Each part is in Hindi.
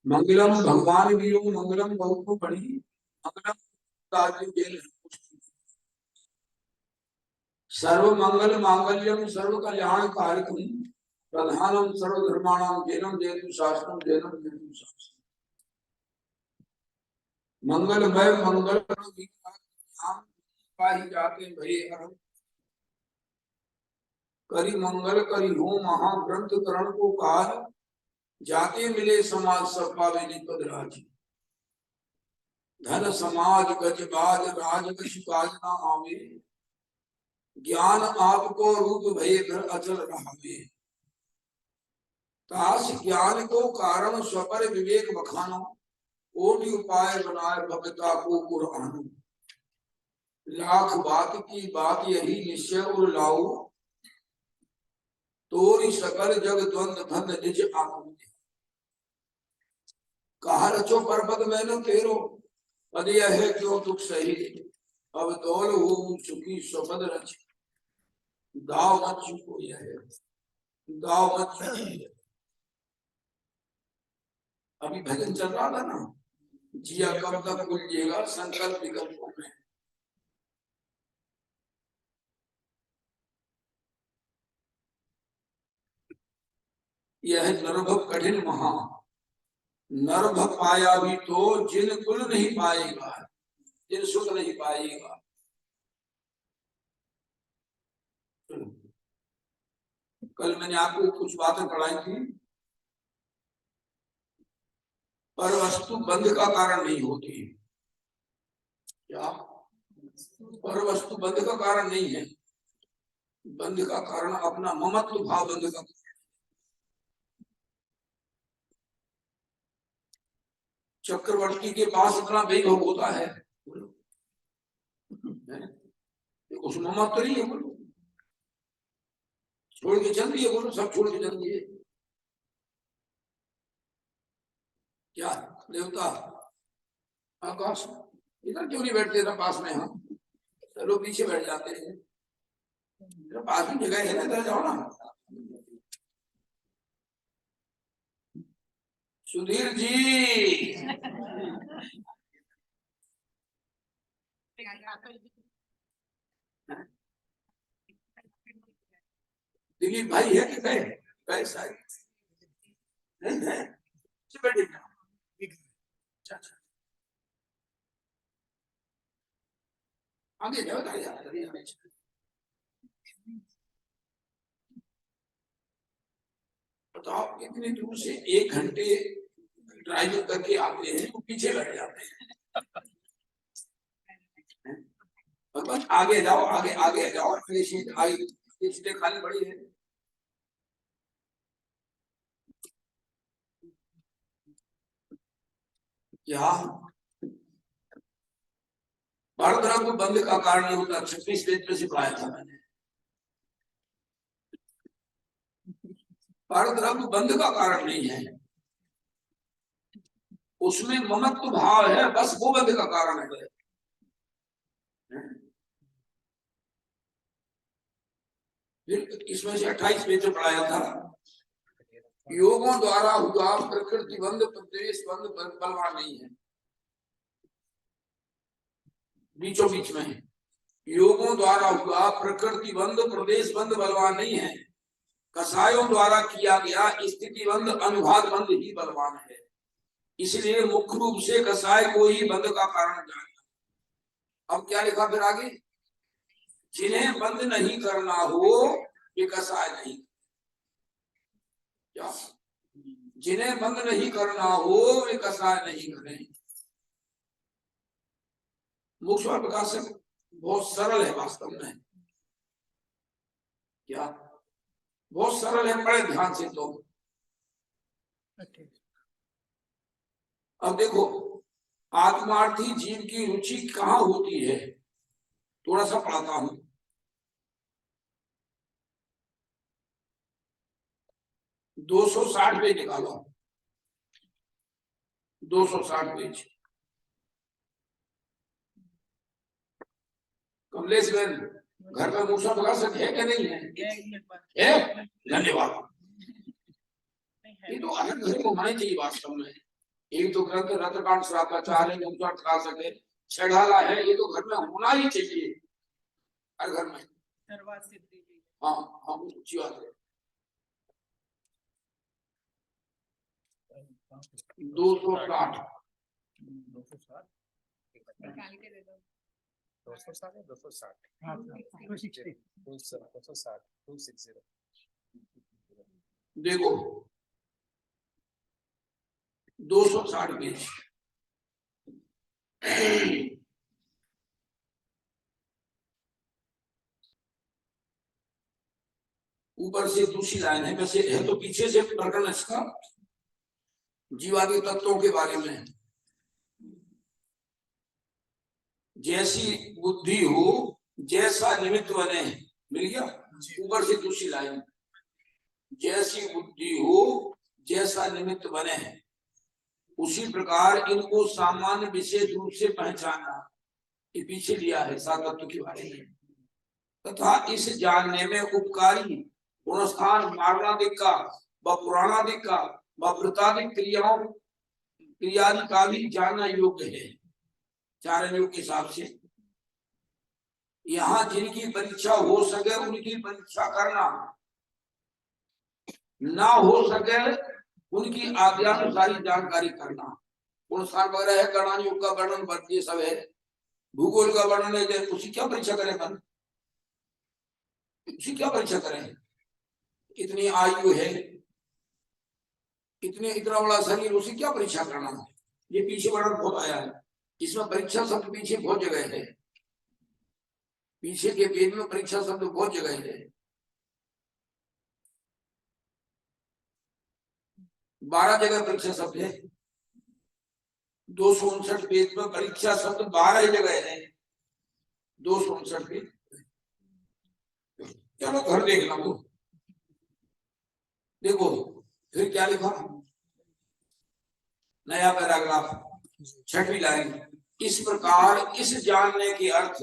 मंगलम भगवान वीरो मंगलम बहुत पढ़ी मंगलम सर्व मंगल मांगल्यम सर्व कल्याण कारकम प्रधानम सर्व धर्माणाम जैनम जयतु शास्त्रम जैनम जयतु शास्त्रम मंगलमय मंगल पाही जाते भये हरम करी मंगल करी हो महाग्रंथ करण को काल जाते मिले समाज सब पावे निपद राज धन समाज गजबाज राज कछु काज ना आवे ज्ञान आपको रूप भय घर अचल रहावे काश ज्ञान को कारण स्वपर विवेक बखानो कोटि उपाय बनाए भक्ता को कुरान लाख बात की बात यही निश्चय और लाओ तोरी सकल जग द्वंद धन निज आत्म कहा रचो पर्वत मैंने तेरो पद यह है क्यों दुख सही अब दौल हो सुखी स्वपद रच दाव मत चुको यह दाव मत चुको अभी भजन चल रहा था ना जिया कब तक उलझेगा संकल्प विकल्पों में यह नरभव कठिन महा नरभव पाया भी तो जिन कुल नहीं पाएगा जिन सुख नहीं पाएगा कल मैंने आपको कुछ बातें पढ़ाई थी पर वस्तु बंध का कारण नहीं होती क्या पर वस्तु बंध का कारण नहीं है बंध का कारण अपना ममत्व भाव बंध का चक्रवर्ती के पास इतना वैभव होता है उस ममत्व नहीं है बोलो छोड़ के चल दिए बोलो सब छोड़ के चल दिए क्या देवता आकाश इधर क्यों नहीं बैठते इधर पास में हम लोग पीछे बैठ जाते हैं पास में जगह है ना इधर जाओ ना सुधीर जी दिलीप भाई है कि गए गए सारे नहीं है बैठे अच्छा अच्छा आगे जाओ बताओ इतनी दूर से 1 घंटे ड्राइविंग करके आते हैं वो पीछे बैठ जाते हैं भगवान आगे जाओ आगे आगे जाओ अगली सीट आई सीटें खाली पड़ी है क्या भारत धर्म को बंद का कारण नहीं होता 26 पेज में सिखाया था मैंने भारत धर्म बंद का कारण नहीं है उसमें ममत्व भाव है बस वो बंद का कारण है फिर इसमें से 28 पेज में पढ़ाया था योगों द्वारा हुआ प्रकृति बंद प्रदेश बंद बलवान नहीं है बीचों बीच में योगों द्वारा हुआ प्रकृति बंद प्रदेश बंद बलवान नहीं है कसायों द्वारा किया गया स्थिति बंद अनुभाग बंद ही बलवान है इसलिए मुख्य रूप से कसाय को ही बंद का कारण जानना अब क्या लिखा फिर आगे जिन्हें बंद नहीं करना हो ये कसाय नहीं क्या जिन्हें बंद नहीं करना हो वे कसाय नहीं करें मुख्य प्रकाशक बहुत सरल है वास्तव में क्या बहुत सरल है बड़े ध्यान से तो अब देखो आत्मार्थी जीव की रुचि कहाँ होती है थोड़ा सा पढ़ाता हूं 260 पेज निकालो 260 पेज कमलेश बहन घर में मूसा प्रकाशक है कि नहीं है धन्यवाद ये तो अलग घर को होना चाहिए वास्तव में एक तो ग्रंथ रत्नकांड श्रापाचार्य ने खा सके, छेड़ाला है, ये तो घर में होना ही चाहिए, हर घर में। हाँ हाँ, अच्छी बात है। 260 देखो 260 पेज। ऊपर से दूसरी लाइन है, वैसे है तो पीछे से प्रकरण इसका जीवादि तत्वों के बारे में। जैसी बुद्धि हो जैसा निमित्त बने, मिल गया। ऊपर से दूसरी लाइन, जैसी बुद्धि हो जैसा निमित्त बने, उसी प्रकार इनको सामान्य विशेष रूप से पहचानना, ये पीछे लिया है सात तत्व के बारे में। तथा इस जानने में उपकारी गुणस्थान मारणादिक का व पुराणादिक का व वृत्तादिक क्रियादि का भी जानना योग्य है। चारण योग के हिसाब से यहाँ जिनकी परीक्षा हो सके उनकी परीक्षा करना, ना हो सके उनकी आज्ञानुसारी जानकारी करना। गुणस्थान वगैरह है, कर्णान योग का वर्णन ये सब है, भूगोल का वर्णन है, उसी क्या परीक्षा करें मन, उसी क्या परीक्षा करें। इतनी आयु है, इतना बड़ा शरीर, उसी क्या परीक्षा करना है। ये पीछे वर्णन बहुत आया है, इसमें परीक्षा शब्द पीछे बहुत जगह है, पीछे के पेज में परीक्षा शब्द बहुत जगह है। 12 जगह परीक्षा शब्द है, 259 पेज में परीक्षा शब्द 12 जगह है, 259 पेज। चलो घर देखना वो, देखो फिर क्या लिखा, नया पैराग्राफ, 6वीं लाइन। इस प्रकार इस जानने के अर्थ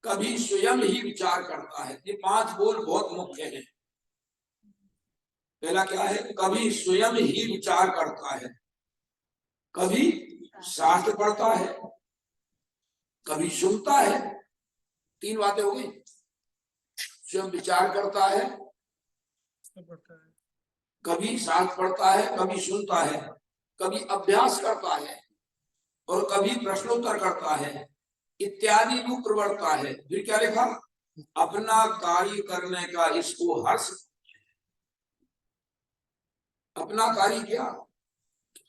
कभी स्वयं ही विचार करता है। ये 5 बोल बहुत मुख्य है। पहला क्या है, कभी स्वयं ही विचार करता है, कभी शास्त्र पढ़ता है, कभी सुनता है। 3 बातें हो गई, स्वयं विचार करता है, कभी शास्त्र पढ़ता है, कभी सुनता है, कभी अभ्यास करता है और कभी प्रश्नोत्तर करता है इत्यादि रूप प्रवर्तता है। फिर क्या लिखा, अपना कार्य करने का इसको हर्ष। अपना कार्य क्या,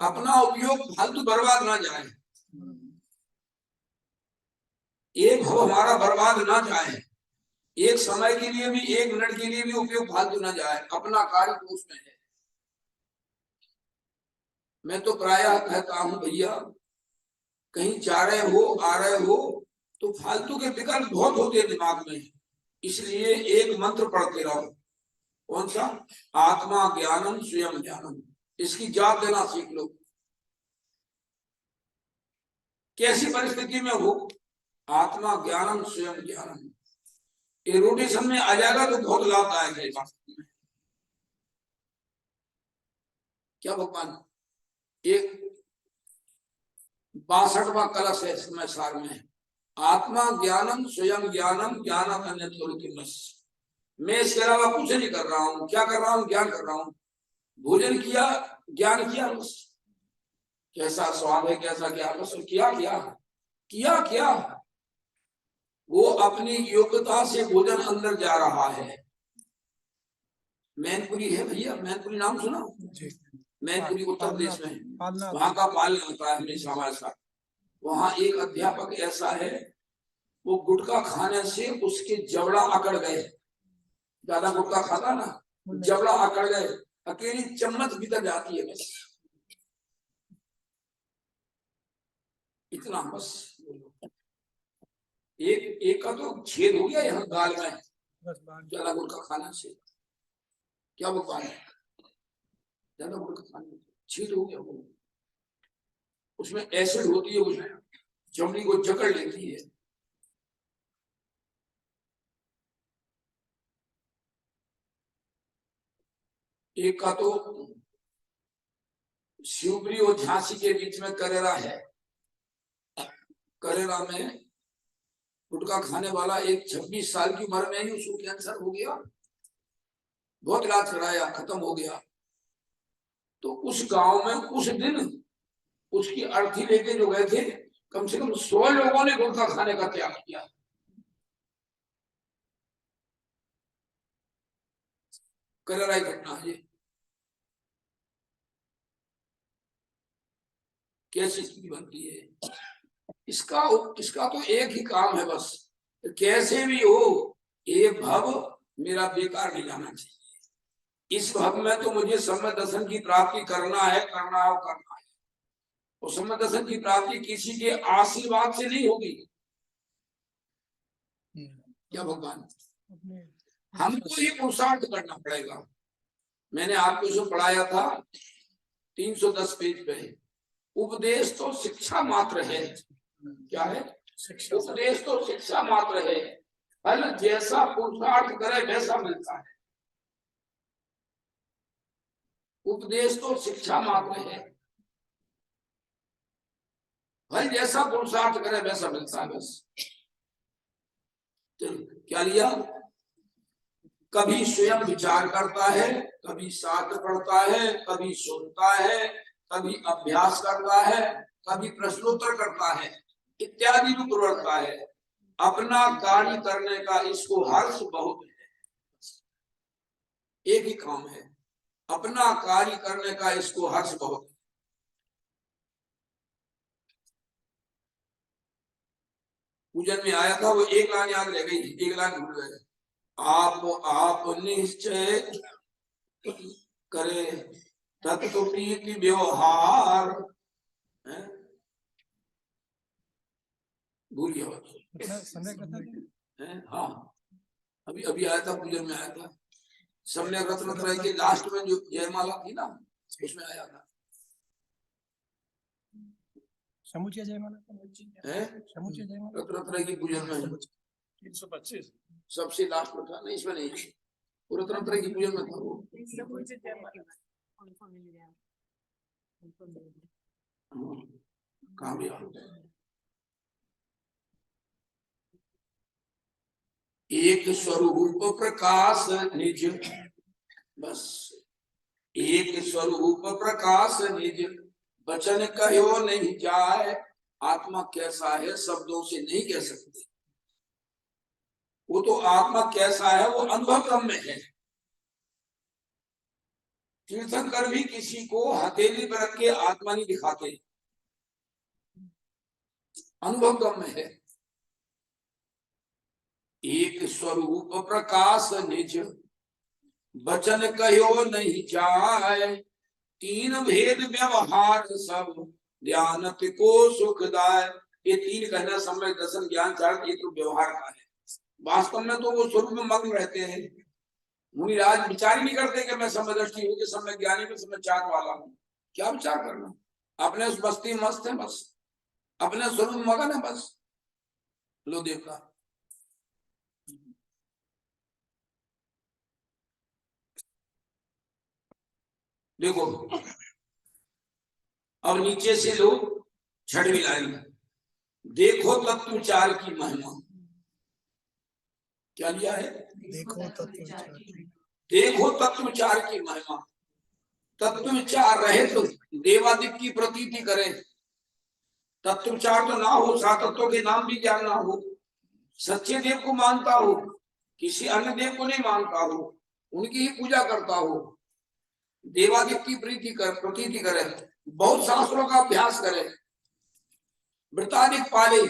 अपना उपयोग फालतू बर्बाद ना जाए, एक हो हमारा बर्बाद ना जाए, एक समय के लिए भी, 1 मिनट के लिए भी उपयोग फालतू ना जाए, अपना कार्य तो उसमें है। मैं तो प्रायः कहता हूं भैया, कहीं जा रहे हो आ रहे हो तो फालतू के विकल्प बहुत होते हैं दिमाग में, इसलिए एक मंत्र पढ़ते रहो। कौन सा, आत्मा ज्ञानम स्वयं ज्ञानम, इसकी जाप देना सीख लो। कैसी परिस्थिति में हो, आत्मा ज्ञानम स्वयं ज्ञानम, ये रोटेशन में आ जाएगा तो बहुत लाभदायक है। क्या भगवान, एक 62वां कलश है समय सार में, आत्मा ज्ञानम स्वयं ज्ञानम ज्ञानम अन्यथा। मैं इसके अलावा कुछ नहीं कर रहा हूँ। क्या कर रहा हूँ, ज्ञान कर रहा हूँ। भोजन किया, ज्ञान किया, बस कैसा स्वाद है, कैसा क्या, बस किया क्या किया क्या, वो अपनी योग्यता से भोजन अंदर जा रहा है। मैनपुरी है भैया, मैनपुरी नाम सुना, मैनपुरी उत्तर प्रदेश में, वहां का पालन होता है हमेशा हमारे साथ। वहां एक अध्यापक ऐसा है, वो गुटखा खाने से उसके जबड़ा अकड़ गए, ज्यादा गुटखा खाता ना, जबड़ा अकड़ गए, अकेली चम्मच भीतर जाती है बस, इतना बस। एक का तो छेद हो गया यहाँ गाल में, ज्यादा गुटखा खाने से। क्या भगवान है, ज्यादा गुटखा खाने छेद हो गया, वो उसमें एसिड होती है, उसमें चमड़ी को जकड़ लेती है। एक का तो शिवपुरी और झांसी के बीच में करेरा है। करेरा में गुटखा खाने वाला एक 26 साल की उम्र में ही उसको कैंसर हो गया, बहुत इलाज कराया, खत्म हो गया। तो उस गांव में उस दिन उसकी अर्थी लेके जो गए थे, कम से कम 100 लोगों ने गुटखा खाने का त्याग किया। करेरा की घटना है। कैसी स्थिति बनती है। इसका तो एक ही काम है बस, कैसे भी हो ये भव मेरा बेकार नहीं जाना चाहिए। इस भव में तो मुझे सम्यक दर्शन की प्राप्ति करना है, करना है और करना है। और सम्यक दर्शन की प्राप्ति किसी के आशीर्वाद से नहीं होगी। क्या भगवान, हमको ही पुरुषार्थ करना पड़ेगा। मैंने आपको जो पढ़ाया था 310 पेज पे, उपदेश तो शिक्षा मात्र है। क्या है? उपदेश तो शिक्षा मात्र है, फल जैसा पुरुषार्थ करे वैसा मिलता है। उपदेश तो शिक्षा मात्र है, फल जैसा पुरुषार्थ करे वैसा मिलता है। बस चलो, क्या लिया? कभी स्वयं विचार करता है, कभी शास्त्र पढ़ता है, कभी सुनता है, कभी अभ्यास करता है, कभी प्रश्नोत्तर करता है, इत्यादि रूप बढ़ता है। अपना कार्य करने का इसको हर्ष बहुत है। एक ही काम है, अपना कार्य करने का इसको हर्ष बहुत है। पूजन में आया था, वो एक लाइन याद रह गई, एक लाइन भूल गए। आप निश्चय करे तत्व प्रीति व्यवहार, भूल गया। हाँ, अभी अभी आया था, पूजन में आया था। सम्यक रत्न त्रय के लास्ट में जो जयमाला थी ना, उसमें आया था समुचय जयमाला। समुचय जयमाला रत्न त्रय की पूजन में 325 सबसे लास्ट में था ना, इसमें नहीं। रत्न त्रय की पूजन में था वो। कहाँ गया? एक स्वरूप प्रकाश निज, बस एक स्वरूप प्रकाश निज, वचन कहो नहीं जाए। आत्मा कैसा है शब्दों से नहीं कह सकते। वो तो आत्मा कैसा है वो अनुभव क्रम में है। तीर्थंकर भी किसी को हथेली पर रख के आत्मा नहीं दिखाते, अनुभव क्रम में है। एक स्वरूप प्रकाश निज, वचन कहो नहीं जाए। तीन भेद व्यवहार सब, ध्यानत को सुखदाय। ये तीन कहना सम्यक दर्शन ज्ञान चार, ये तो व्यवहार का है। वास्तव में तो वो स्वरूप में मग्न रहते हैं। मुनिराज विचार ही नहीं करते कि मैं सम्यक दृष्टि हूँ, कि सम्यक ज्ञानी में सम्यक चार वाला हूँ। क्या विचार करना, अपने उस बस्ती मस्त है, बस अपने स्वरूप मगन है, बस लो देखा। देखो अब नीचे से लोग छठवीं लाइन, देखो तत्व विचार की महिमा। क्या लिया है? देखो तत्व विचार की महिमा। तत्व विचार रहे तो देवादिक की प्रतीति करे। तत्व विचार तो ना हो, सातत्व के नाम भी ज्ञान ना हो, सच्चे देव को मानता हो, किसी अन्य देव को नहीं मानता हो, उनकी ही पूजा करता हो, देवादिक की प्रतीति करे, बहुत शास्त्रों का अभ्यास करे, व्रतादिक पाले,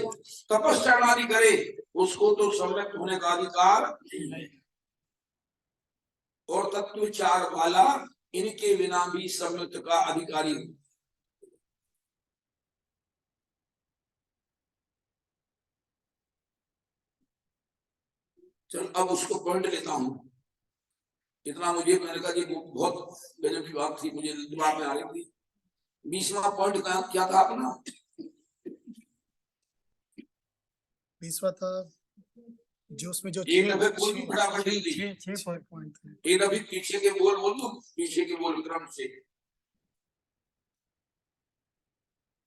तपस्या करे, उसको तो सम्यक होने का अधिकार नहीं है। और तत्व विचार वाला इनके बिना भी सम्यक का अधिकारी हो। चल अब उसको पॉइंट लेता हूं। इतना मुझे, मैंने कहा कि बहुत गजब की बात थी, मुझे दिमाग में आ रही थी। 20वां पॉइंट क्या था अपना? 20वां था जो उसमें जो एक दफे बोल भी फटाफट नहीं दी। 6 पॉइंट थे। एक दफे पीछे के बोल दो, पीछे के बोल क्रम से।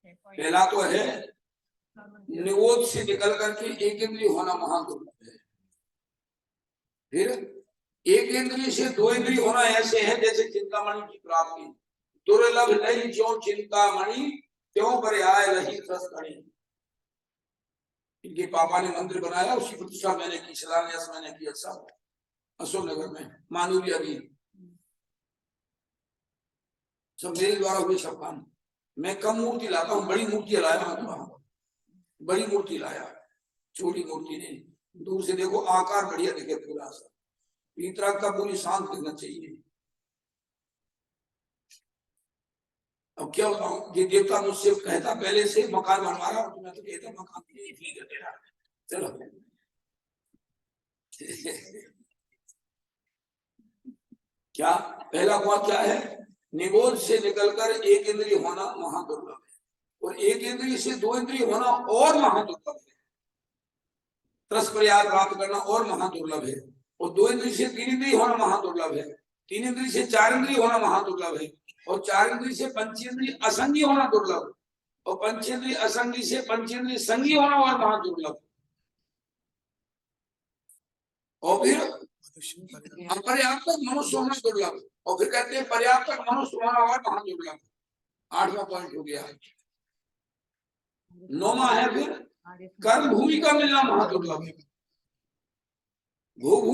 पहला तो है निरोध से निकल करके एक इंद्रिय होना महादुर्लभ है। फिर एक इंद्रिय से दो इंद्रिय होना ऐसे है जैसे चिंतामणि की प्राप्ति। दुर्लभ नहीं जो चिंतामणि त्यों पर्याय रही त्रस्तणी। इनके पापा ने मंदिर बनाया, उसी प्रतिष्ठा मैंने की, शिलान्यास मैंने किया सब अशोकनगर में, मानवीय अधीन सब मेरे द्वारा हुए सब काम। मैं कम मूर्ति लाता हूँ, बड़ी मूर्ति लाया हूँ, बड़ी मूर्ति लाया, छोटी मूर्ति नहीं। दूर से देखो आकार बढ़िया दिखे पूरा सा, भीतर का पूरी शांत दिखना चाहिए। अब क्या बताऊं, ये देवता मुझसे कहता पहले से मकान बनवाया, तो मैं तो कहता मकान ठीक है तेरा, चलो क्या पहला हुआ क्या है, निगोद से निकलकर एक इंद्रिय होना महादुर्लभ है, और एक इंद्रिय से दो इंद्रिय होना और महादुर्लभ है। त्रस पर्याय प्राप्त करना और महादुर्लभ है, और दो इंद्रिय से तीन इंद्रिय होना महादुर्लभ है, तीन इंद्रिय से चार इंद्रिय होना महादुर्लभ है, और चार इंद्रिय से पंचेंद्रिय असंगी होना दुर्लभ, और पंचेंद्रिय असंगी से पंचेंद्रिय संगी होना और महादुर्लभ। और फिर अपर्याप्त मनुष्य होना दुर्लभ, और फिर कहते हैं पर्याप्त मनुष्य होना और महादुर्लभ। 8वां पॉइंट हो गया। 9वां है फिर कर्म भूमि का मिलना महादुर्लभ है। भोग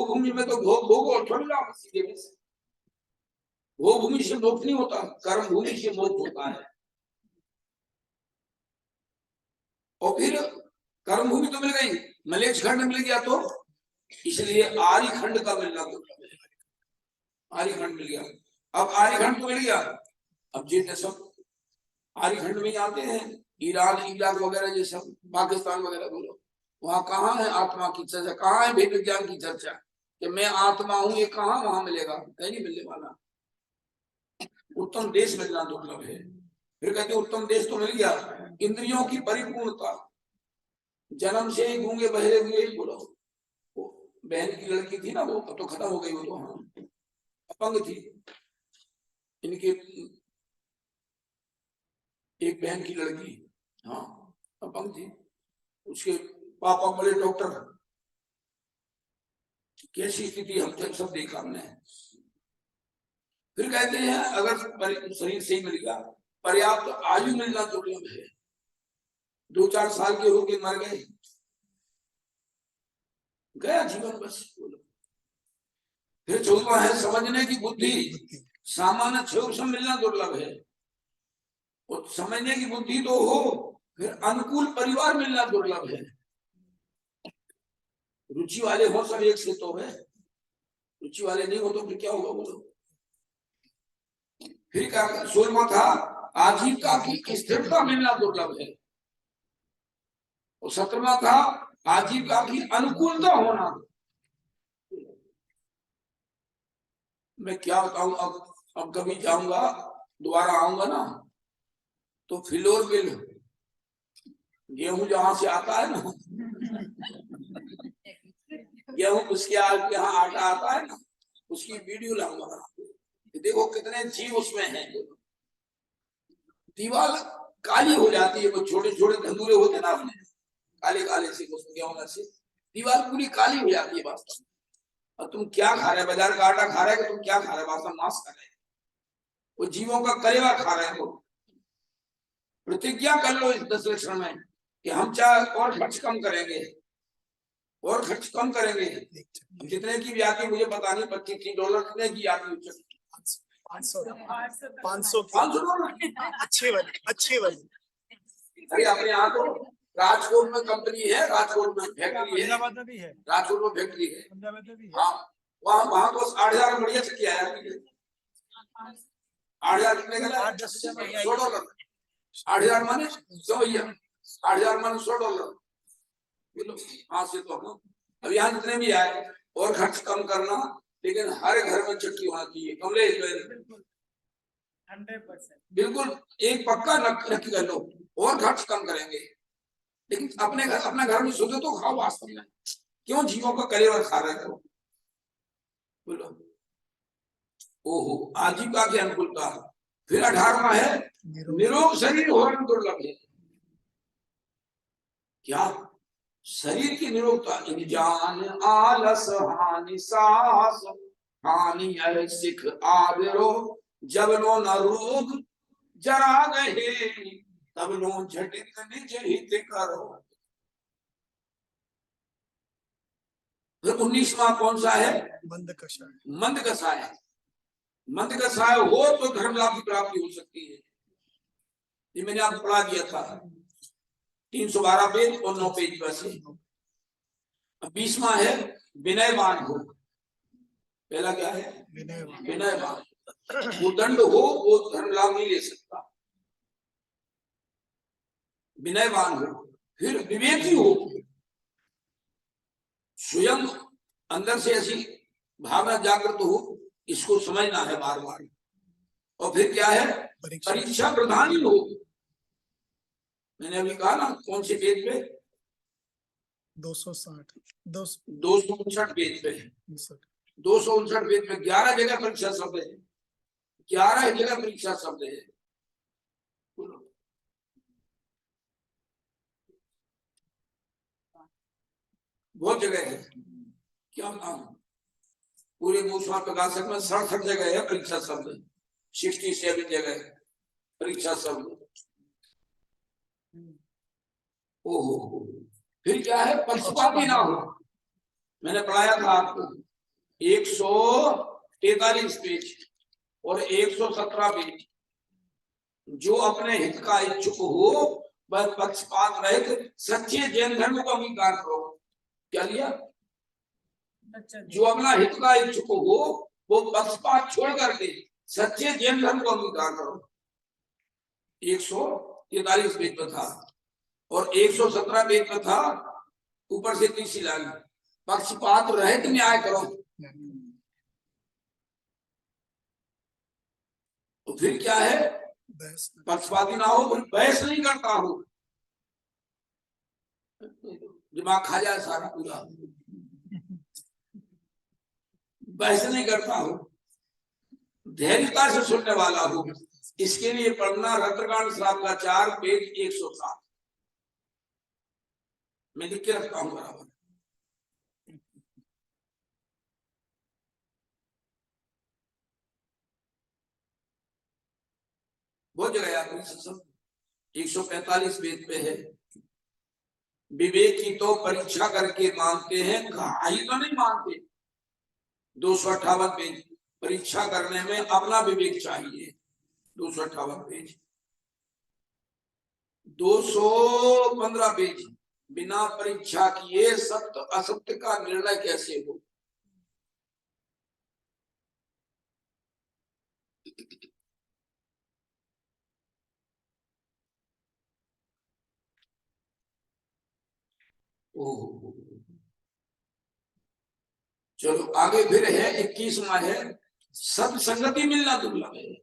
भूमि में तो भोग और थोड़ी लाभ सीधे में से। भोग भूमि से मोक्ष नहीं होता, कर्म भूमि से मोक्ष होता है। और फिर कर्म भूमि तो मिल गई, मलेच्छ खंड मिल गया, तो इसलिए आर्य खंड का मिलना दुर्लभ है। आर्य खंड मिल गया, अब आर्य खंड तो मिल गया, अब ये सब आर्य खंड में आते हैं, ईरान इराक वगैरह ये सब, पाकिस्तान वगैरह बोलो, वहां कहाँ है आत्मा की चर्चा, कहाँ है भेद विज्ञान की चर्चा कि मैं आत्मा हूं, ये कहाँ वहां मिलेगा, कहीं नहीं मिलने वाला। उत्तम देश मिलना दुर्लभ है। फिर कहते उत्तम देश तो मिल गया, इंद्रियों की परिपूर्णता, जन्म से ही गूंगे बहरे हुए, बोलो बहन की लड़की थी ना, वो तो खत्म हो गई, वो तो हाँ अपंग थी। इनके एक बहन की लड़की हाँ अपंग थी, उसके पापा बड़े डॉक्टर, कैसी स्थिति हम सब देखा हमने। फिर कहते हैं अगर शरीर सही मिल गया, पर्याप्त आयु मिलना दुर्लभ है। 2-4 साल के होके मर गए, गया जीवन बस। फिर 14वां है समझने की बुद्धि, सामान्य क्षोभ से मिलना दुर्लभ है, और समझने की बुद्धि तो हो, फिर अनुकूल परिवार मिलना दुर्लभ है। रुचि वाले हो सब एक से तो है, रुचि वाले नहीं हो तो फिर क्या होगा बोलो। फिर क्या 16वां था आजीविका की स्थिरता मिलना दुर्लभ है, और 17वां था आजीविका की अनुकूलता होना। मैं क्या बताऊं, अब कभी जाऊंगा, दोबारा आऊंगा ना, तो फिलोर मिल, गेहूं जहां से आता है ना, गेहूं उसके यहाँ आटा आता है ना, उसकी वीडियो लाऊंगा बना, देखो कितने जीव उसमें हैं। दीवार काली हो जाती है, वो छोटे छोटे धंधुरे होते ना अपने, काले काले से गेहूं से दीवार पूरी काली हो जाती है वास्तव में। और तुम क्या खा रहे, बाजार का आटा खा रहे हो, तुम क्या खा रहे हो, वास्तव मांस खा रहे हो, वो जीवों का कलेवा खा रहे हो। प्रतिज्ञा कर लो इस 10 लक्षण में कि हम चाहे और खर्च कम करेंगे, और खर्च कम करेंगे। कितने की भी आती मुझे पता नहीं, $25 कितने की आती है, 500 अच्छे वाली। अरे अपने यहाँ तो राजकोट में कंपनी है, राजकोट में फैक्ट्री है, राजकोट में फैक्ट्री है, हाँ वहाँ तो 8,000 बढ़िया से किया है। 8,000 कितने का, $100, 8,000 माने 100 भैया, 8,000 माने $100। हाँ से तो हम अब यहाँ जितने भी आए, और खर्च कम करना, लेकिन हर घर में चक्की होना चाहिए, कमलेश 100%, बिल्कुल एक पक्का नक्की कर लो, और खर्च कम करेंगे, लेकिन अपना घर में शुद्ध तो खाओ वास्तव में, क्यों जीवों का कलेवर खा रहे हो बोलो। ओहो आजीविका की अनुकूलता। फिर 18वां है निरोग शरीर होना दुर्लभ है। क्या शरीर की निरोगता? जान आलस हानि साहस हानि है सिख आदरो, जब नो न रोग जरा गए तब नो झटित निज हित करो। फिर 19वां कौन सा है? मंद कषाय। मंद कषाय। मंद कषाय हो तो धर्म लाभ की प्राप्ति हो सकती है। ये मैंने आपको पढ़ा दिया था 312 पेज और 9 पेज पर से। 20वां है विनयवान हो। पहला क्या है? विनयवान। वो दंड हो वो धर्म लाभ नहीं ले सकता। विनयवान हो। फिर विवेकी हो। स्वयं अंदर से ऐसी भावना जागृत हो, इसको समझना है बार बार। और फिर क्या है? परीक्षा प्रधानी हो। मैंने अभी कहा ना कौन से पेज पे? 259 पेज पे। 259 पेज पे 11 जगह परीक्षा शब्द है। 11 जगह परीक्षा शब्द है। बहुत जगह है। क्या नाम? पूरे भूषण प्रकाशक में 67 जगह है परीक्षा शब्द। 67 जगह परीक्षा शब्द। ओहो। फिर क्या है? पक्षपाती ना हो। मैंने पढ़ाया था आपको 143 पेज और 117 पेज। जो अपने हित का इच्छुक हो वह पक्षपात रहित सच्चे जैन धर्म को अंगीकार करो। क्या लिया? जो अपना हित का इच्छुक हो वो पक्षपात छोड़ करके सच्चे जैन धर्म को अंगीकार करो। 143 पेज पर था और 117 पेज पर था। ऊपर से तीसरी लाइन, पक्षपात रहित न्याय करो। तो फिर क्या है? पक्षपाती ना हो, फिर बहस नहीं करता हो। दिमाग खा जाए सारा पूरा। बहस नहीं करता हो, धैर्यता से सुनने वाला हो। इसके लिए पढ़ना रत्नकांड श्राप का 4 पेज 107। मैं लिख के रखता हूं बराबर। बहुत जगह याद 145 पेज पे है। विवेकी तो परीक्षा करके मानते हैं, घाई तो नहीं मानते। 258 पेज। परीक्षा करने में अपना विवेक चाहिए। 258 पेज। 215 पेज। बिना परीक्षा किए सत्य असत्य का निर्णय कैसे हो? ओह, चलो आगे फिर है 21वां है सत्संगति मिलना दुर्लभ है।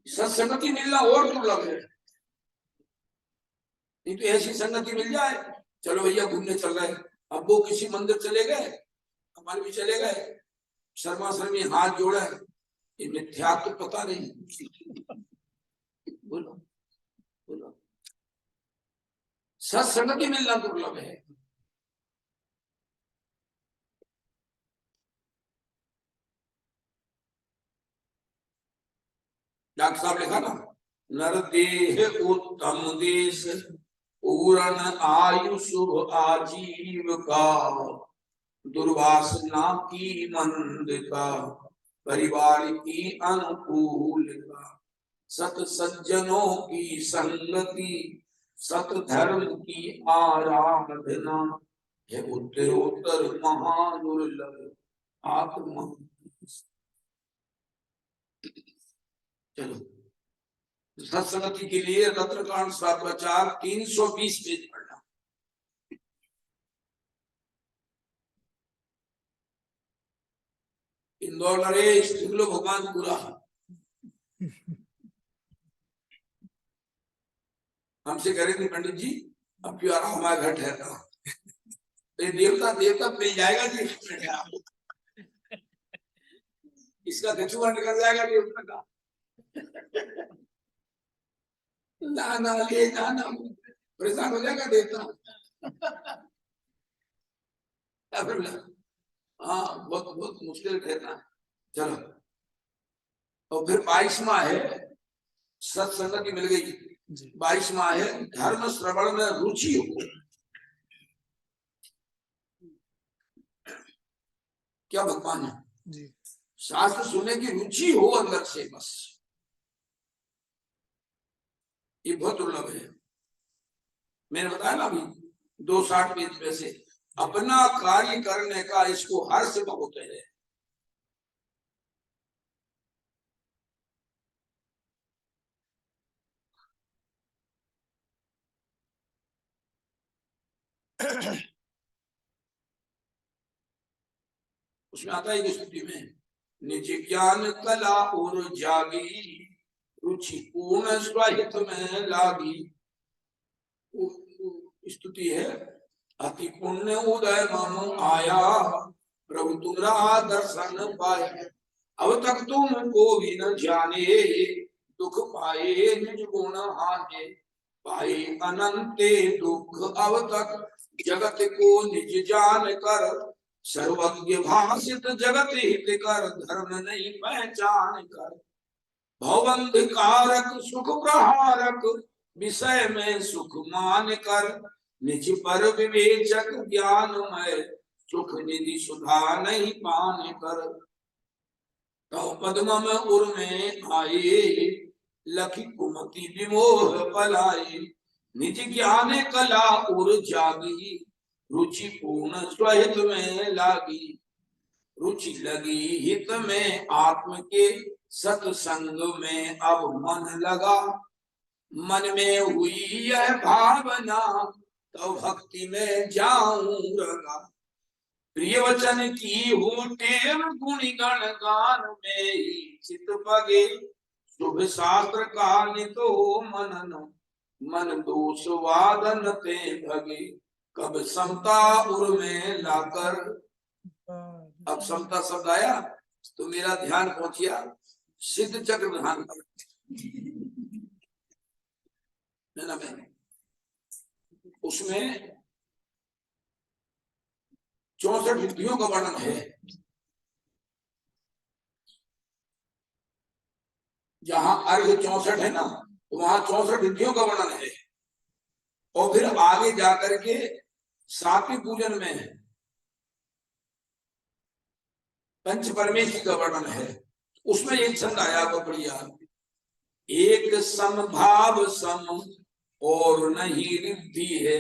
सत्संगति मिलना और दुर्लभ है। नहीं तो ऐसी संगति मिल जाए, चलो भैया घूमने चल रहे, अब वो किसी मंदिर चले गए, हमारे भी चले गए, शर्मा शर्मी हाथ जोड़े, ये मिथ्या तो पता नहीं। बोलो बोलो। सत्संगति मिलना दुर्लभ है। डॉक्टर साहब लिखा ना, नर देह उत्तम देश पूर्ण आयु शुभ आजीव का, दुर्वासना की मंद का परिवार की अनुकूल का, सत सज्जनों की संगति सत धर्म की आराधना है उत्तरोत्तर महादुर्लभ आत्मा। चलो सत्संगति के लिए रत्नकांड स्वात्माचार 320 पेज पढ़ना। इंदौर नरेश शुक्ल भगवान पूरा हमसे करेंगे पंडित जी, अब क्यों हमारा घर ठहरना, तो देवता देवता मिल जाएगा जी। इसका कछुआ निकल जाएगा देवता का। लाना ले जाना परेशान हो जाएगा देवता। हाँ बहुत बहुत मुश्किल रहता है। चलो और फिर 22वां है सत्संग की मिल गई। 22वां है धर्म श्रवण में रुचि हो। क्या भगवान है शास्त्र सुनने की रुचि हो अंदर से, बस ये बहुत दुर्लभ है। मैंने बताया ना अभी 260 पेज में से अपना कार्य करने का इसको हर्ष बहुत है। उसमें आता है इस स्तुति में निज ज्ञान कला और जागी रुचि पूर्ण स्वाहित में लागी। स्तुति है अति पुण्य उदय मम आया प्रभु तुम्हारा दर्शन पाए। अब तक तुम को भी न जाने दुख पाए निज गुण हाने। पाए अनंते दुख अब तक जगत को निज जान कर। सर्वज्ञ भाषित जगत हित कर धर्म नहीं पहचान कर। भवंधकारक सुख प्रहारक विषय में सुख मान कर। निज पर विवेचक ज्ञानमय सुख निधि सुधा नहीं पान कर। तो पद्म में उर में आए लखी कुमति विमोह पलाए। निज ज्ञान कला उर जागी रुचि पूर्ण स्वहित में लागी। रुचि लगी हित में आत्म के सत्संग में अब मन लगा। मन में हुई यह भावना तो भक्ति में जाऊं रगा। प्रिय वचन की हो टेम गुणी गण गान में ही चित पगे। शुभ शास्त्र का नितो मनन मन दोष वादन ते भगे। कब समता उर में लाकर। अब समता शब्द आया तो मेरा ध्यान पहुंचिया सिद्ध चक्र ध्यान पर। उसमें 64 रिद्धियों का वर्णन है। जहां अर्घ 64 है ना तो वहां 64 रिद्धियों का वर्णन है। और फिर आगे जाकर के सात्विक पूजन में पंच परमेश्वर का वर्णन है। उसमें एक छंद आया बहुत बढ़िया। एक समभाव सम और नहीं रिद्धि है।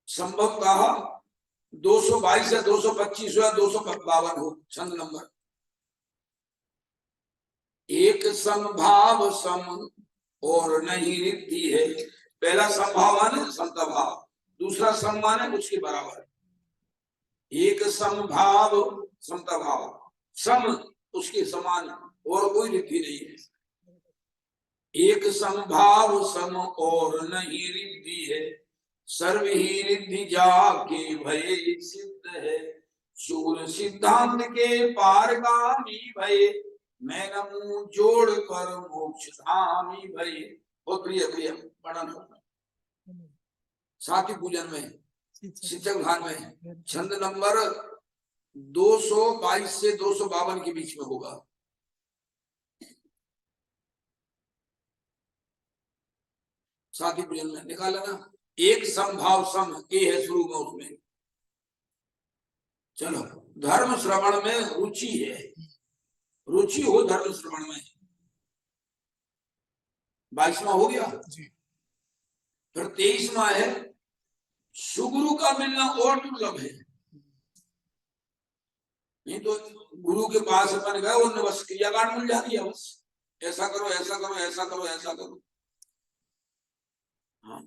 संभव कहा 222 या 225 या 252 हो छंद नंबर। एक समभाव सम और नहीं रिद्धि है। पहला समभाव है समता भाव, दूसरा सम्मान है उसके बराबर। एक समभाव समता भाव सम उसके समान और कोई रिद्धि नहीं है। एक समभाव सम और नहीं रिद्धि है। सर्व ही रिद्धि जाके भय सिद्ध है। शूर सिद्धांत के पारगामी भय मैं नमू जोड़ कर मोक्ष धामी भय। बहुत प्रिय प्रिय वर्णन होगा साथी पूजन में शिक्षक भान में छंद नंबर 222 से 252 के बीच में होगा। साथी पूजन में निकाला ना। एक समभाव सम के है शुरू में उसमें। चलो धर्म श्रवण में रुचि है। रुचि हो धर्म श्रवण में 22वां हो गया। फिर 23वां है सुगुरु का मिलना और दुर्लभ है। नहीं तो गुरु के पास अपन गए उन्हें बस क्रियाकांड मिल जाती है। बस ऐसा करो ऐसा करो ऐसा करो ऐसा करो। हाँ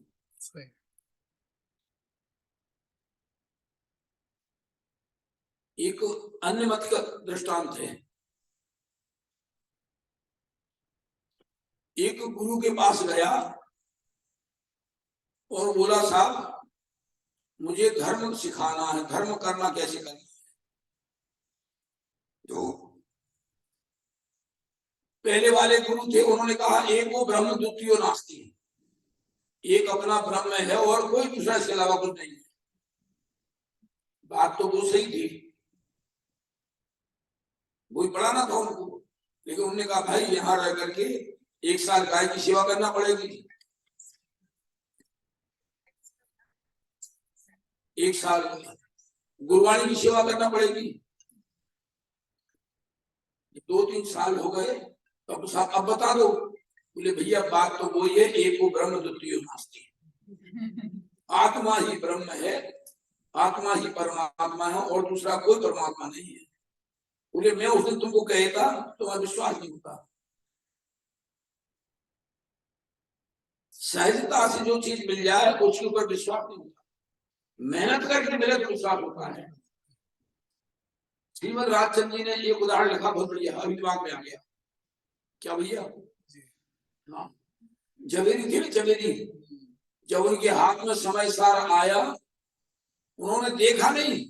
एक अन्य मत का दृष्टांत है। एक गुरु के पास गया और बोला साहब मुझे धर्म सिखाना है, धर्म करना कैसे करना है। तो पहले वाले गुरु थे, उन्होंने कहा एक वो ब्रह्म द्वितीय नास्ति, एक अपना ब्रह्म है और कोई दूसरा इसके अलावा कुछ नहीं है। बात तो वो सही थी, वही पढ़ाना था उनको, लेकिन उन्होंने कहा भाई यहाँ रह करके 1 साल गाय की सेवा करना पड़ेगी, 1 साल गुरुवाणी की सेवा करना पड़ेगी। 2-3 साल हो गए, अब बता दो। बोले भैया बात तो वही है, एक वो ब्रह्म द्वितीय नास्ति, आत्मा ही ब्रह्म है, आत्मा ही परमात्मा है और दूसरा कोई परमात्मा नहीं है। बोले मैं उस दिन तुमको कहता तो मैं विश्वास नहीं होता। सहजता से जो चीज मिल जाए उसके ऊपर विश्वास नहीं होता, मेहनत करके मिले तो विश्वास होता है। श्रीमद राजचंद्र जी ने एक उदाहरण लिखा, बहुत बढ़िया, अभी दिमाग में आ गया। क्या भैया? हाँ, जवेरी थी ना, जवेरी, जब उनके हाथ में समय सार आया, उन्होंने देखा नहीं,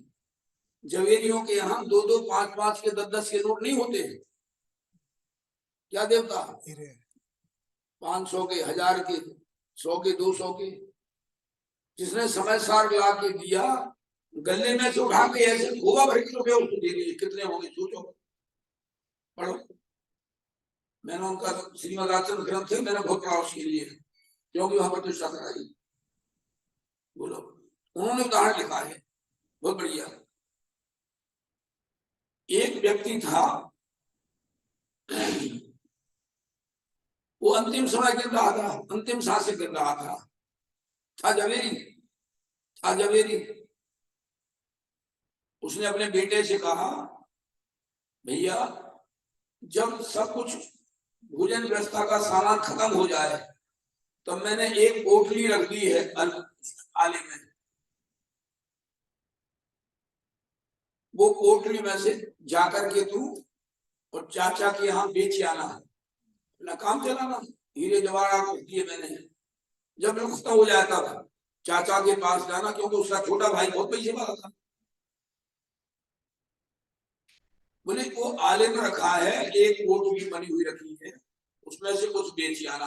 जवेरियों के यहाँ 2-2, 5-5 के 10-10 के नोट नहीं होते। क्या देवता? 500 के, 1000 के, 100 के, 200 के। जिसने समय सार ला के दिया, गले में से उठा के ऐसे गोवा भर के रुपये उसको दे दिए। कितने होंगे सोचो, पढ़ो। मैंने उनका श्रीमद राजचंद्र ग्रंथ है, मैंने बहुत पढ़ा उसके लिए, क्योंकि वहां प्रतिष्ठा कराई। बोलो, उन्होंने उदाहरण लिखा है बहुत बढ़िया। एक व्यक्ति था, वो अंतिम समय गिर रहा था, अंतिम सांसें गिर रहा था जवेरी, था जवेरी। उसने अपने बेटे से कहा भैया जब सब कुछ भोजन व्यवस्था का सामान खत्म हो जाए तो मैंने एक पोटली रख दी है आले में, वो पोटली में से जाकर के तू और चाचा के यहाँ बेच आना, अपना काम चलाना। हीरे जवाहरात को दिए मैंने, जब खत्म हो जाता था चाचा के पास जाना, क्योंकि उसका छोटा भाई बहुत पैसे वाला था। बोले वो आले में रखा है, एक पोटली बनी हुई रखी है, उसमें से कुछ बेच आना,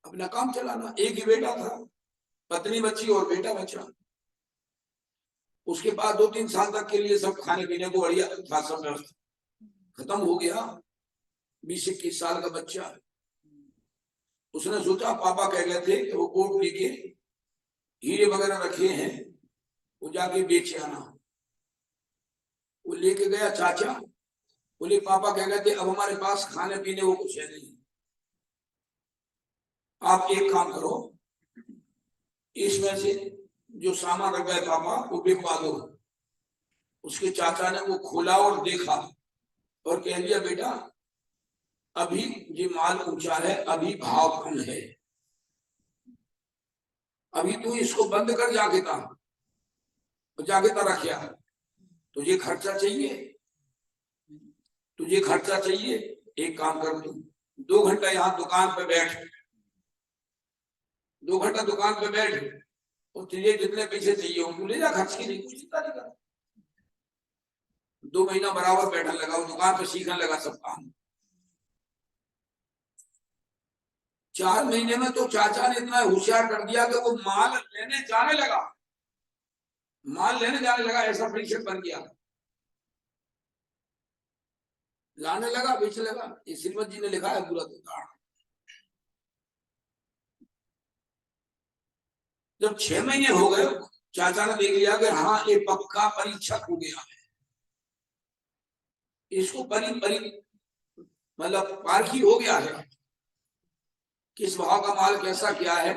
अपना काम चलाना। एक ही बेटा था, पत्नी बच्ची और बेटा बच्चा। उसके बाद 2-3 साल तक के लिए सब खाने पीने को बढ़िया था, सब व्यवस्था। खत्म हो गया, 20-21 साल का बच्चा। उसने सोचा, पापा कह गए थे कि वो पोटली के हीरे वगैरह रखे हैं, वो जाके बेच आना। वो लेके गया चाचा, बोले पापा कह गए थे अब हमारे पास खाने पीने को कुछ है नहीं, आप एक काम करो, इसमें से जो सामान रख गए पापा वो बिकवा दो। उसके चाचा ने वो खोला और देखा और कह दिया बेटा अभी ये माल ऊंचा है, अभी भाव कम है, अभी तू इसको बंद कर जाके था, जाके था रखिया। तुझे खर्चा चाहिए, तुझे खर्चा चाहिए, एक काम कर तू 2 घंटा यहाँ दुकान पे बैठ, 2 घंटा दुकान पे बैठ और तुझे जितने पैसे चाहिए उनको ले जा, खर्च की नहीं, कुछ चिंता नहीं कर। 2 महीना बराबर बैठा लगा, वो दुकान पे सीखने लगा सब काम। 4 महीने में तो चाचा ने इतना होशियार कर दिया कि वो माल लेने जाने लगा, माल लेने जाने लगा, ऐसा प्रतिशत बन गया, लाने लगा, बेचने लगा। ये श्रीमद जी ने लिखा है पूरा उदाहरण। जब 6 महीने हो गए, चाचा ने देख लिया कि हाँ ये पक्का परीक्षक हो गया है, इसको मतलब पारखी हो गया है, किस भाव का माल कैसा क्या है,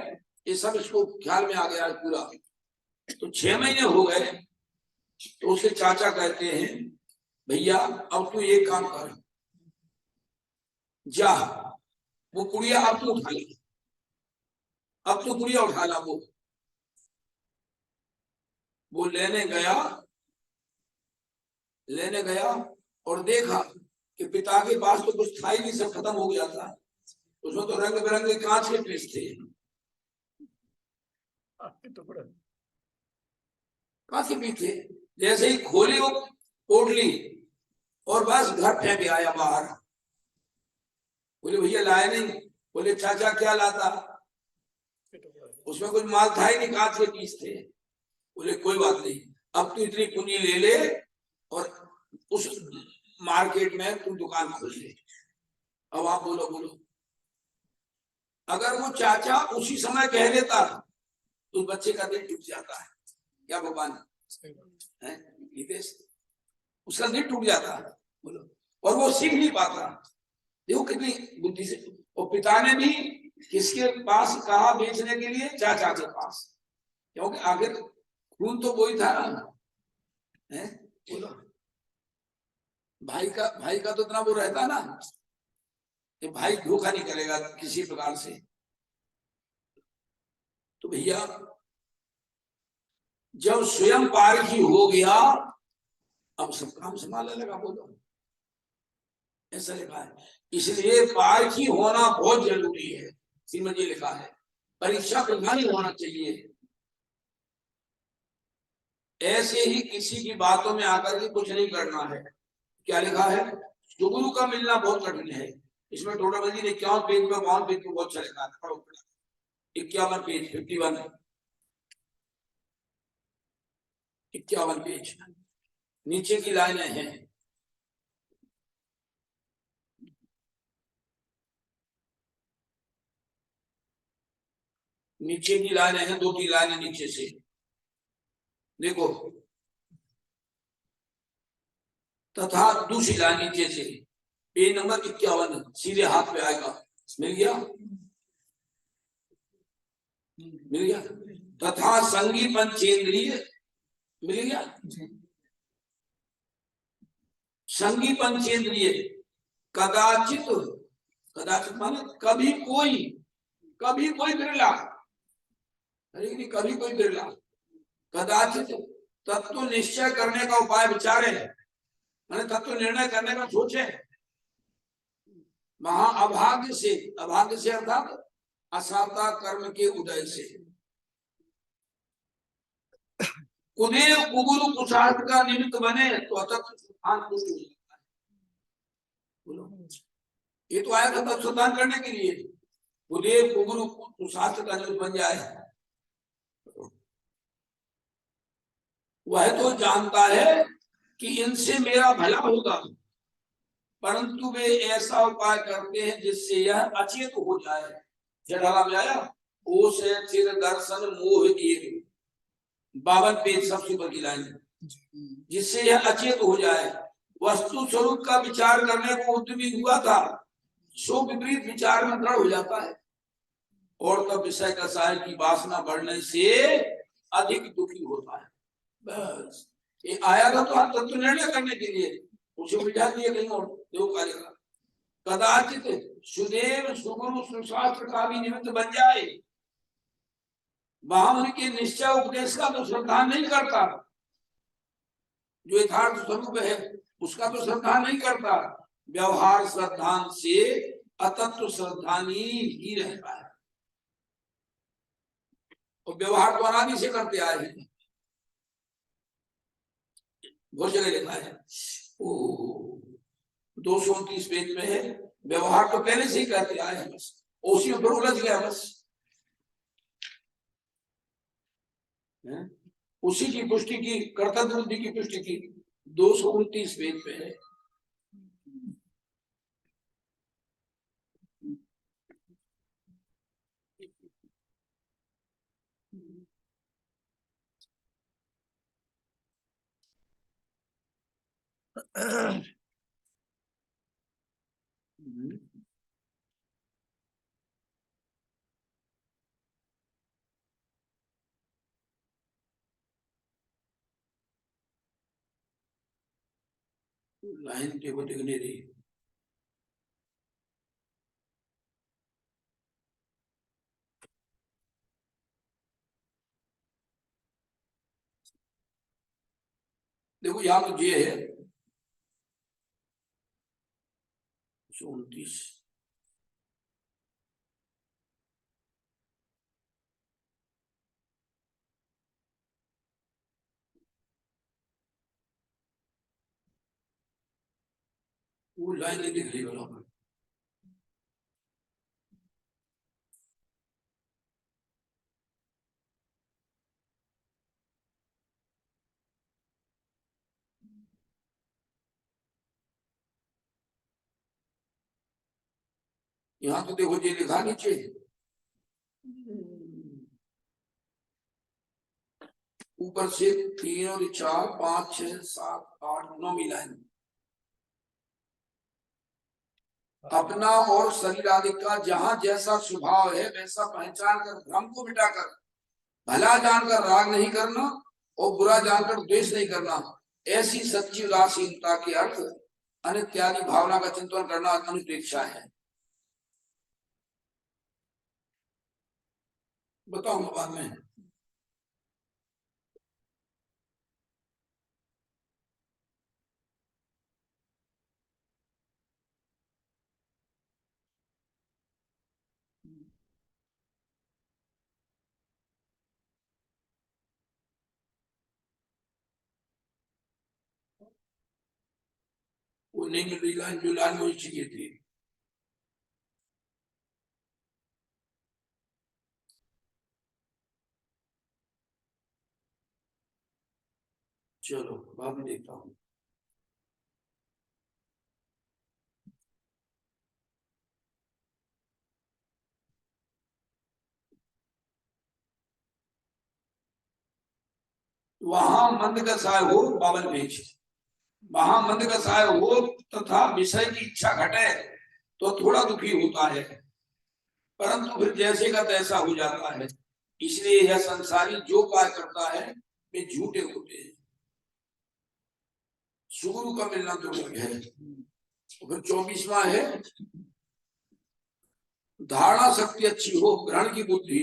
ये सब इसको ख्याल में आ गया है पूरा। तो 6 महीने हो गए तो उसके चाचा कहते हैं भैया अब तू एक काम कर, जा वो कुड़िया अब तू उठा ले, अब तू कुड़िया उठा ला। वो लेने गया और देखा कि पिता के पास तो कुछ था ही नहीं, सब खत्म हो गया था। उसमें तो रंग बिरंगे कांच के पीस थे, कांच के पीस थे। जैसे ही खोली वो पोटली और बस घर फेंक आया बाहर। बोले भैया लाए नहीं। बोले चाचा क्या लाता? उसमें कुछ माल था ही नहीं, कांच के पीस थे। बोले कोई बात नहीं, अब तू इतनी पूंजी ले ले और उस मार्केट में तू दुकान खोल ले। अब आप बोलो बोलो, अगर वो चाचा उसी समय कह देता तो बच्चे का दिल टूट जाता है क्या भगवान है? नितेश, उसका दिल टूट जाता है। बोलो, और वो सीख नहीं पाता। देखो कितनी बुद्धि से। और पिता ने भी किसके पास कहा बेचने के लिए? चाचा के पास, क्योंकि आखिर खून तो वही था ना। है बोलो, भाई का तो इतना वो रहता ना कि भाई धोखा नहीं करेगा किसी प्रकार से। तो भैया जब स्वयं पारखी हो गया, अब सब काम संभालने लगा। बोलो, ऐसा लिखा है। इसलिए पारखी होना बहुत जरूरी है। श्रीमद जी लिखा है, परीक्षा करना ही होना चाहिए। ऐसे ही किसी की बातों में आकर के कुछ नहीं करना है। क्या लिखा है? सुगुरु का मिलना बहुत कठिन है। इसमें टोटल जी ने 51 पेज में 52 पेज में बहुत अच्छा लिखा है। 51 पेज, 51, 51 पेज, नीचे की लाइनें हैं। नीचे की लाइनें हैं, 2-3 लाइनें नीचे से देखो। तथा दूसरी लाइन नीचे से, पेज नंबर 51 सीधे हाथ पे आएगा। मिल गया? मिल गया। तथा संगी पंचेंद्रिय, मिल गया? संगी पंचेंद्रिय कदाचित, कदाचित माने कभी कोई बिरला, अरे कभी कोई बिरला, कदाचित तत्व निश्चय करने का उपाय विचारे, मैंने तत्व निर्णय करने का सोचे, महा अभाग्य से अर्थात असाता कर्म के उदय से, कुदेव कुगुरु कुशार्थ का निमित्त बने तो अतत्व स्थान पुष्ट हो जाता है। बोलो, ये तो आया था तत्व संधान करने के लिए। कुदेव कुगुरु कुशार्थ का निमित्त बन जाए, वह तो जानता है कि इनसे मेरा भला होगा, परंतु वे ऐसा उपाय करते हैं जिससे यह अचेत हो जाए। जड़ाला में आया, ओ से चिर दर्शन मोह एक, 52 पेज सबसे ऊपर की लाइन, जिससे यह अचेत हो जाए। वस्तु स्वरूप का विचार करने को उद्यमी हुआ था, सो विपरीत विचार में दृढ़ हो जाता है, और तब विषय कसाय की वासना बढ़ने से अधिक दुखी होता है। बस ये आया था तो आप तत्व निर्णय करने के लिए, उसे उलझा दिए कहीं और देव कार्य का। कदाचित सुदेव सुगुरु सुशास्त्र का भी निमित्त बन जाए, वहां उनके निश्चय उपदेश का तो श्रद्धा नहीं करता, जो यथार्थ स्वरूप है उसका तो श्रद्धा नहीं करता, व्यवहार श्रद्धान से अतत्व श्रद्धानी ही रहता है। और व्यवहार तो अनादि से करते आए हैं, बहुत जगह लिखा है। 229 पेज में है, व्यवहार तो पहले से ही करते आए हैं, बस उसी में उलझ गया बस। उसी की पुष्टि की, कर्तव्य बुद्धि की पुष्टि की 229 पेज पे है। लाइन के को दिखने रही। देखो यहाँ तो ये है 29, वो लाइन नहीं दिख रही बराबर। यहाँ तो देखो ये लिखा नीचे, ऊपर से 3 और 4 5 6 7 8 9वीं लाइन। अपना और शरीर आदि का जहाँ जैसा स्वभाव है वैसा पहचान कर भ्रम को मिटाकर भला जानकर राग नहीं करना और बुरा जानकर द्वेष नहीं करना, ऐसी सच्ची उदासीनता के अर्थ अनित्यादि भावना का चिंतन करना अनुप्रेक्षा है। बताऊंगा बाद में। वो नहीं मिल रही लाइन, जो लाइन मुझे चाहिए थी। चलो बाद में देखता हूँ। वहां मंद कसाय हो 52 पेज, वहां मंद कसाय हो तथा विषय की इच्छा घटे तो थोड़ा दुखी होता है, परंतु फिर जैसे का तैसा हो जाता है। इसलिए यह संसारी जो कार्य करता है वे झूठे होते हैं। सुगुरु का मिलना दुर्लभ है। फिर 24वां है, धारणा शक्ति अच्छी हो, ग्रहण की बुद्धि,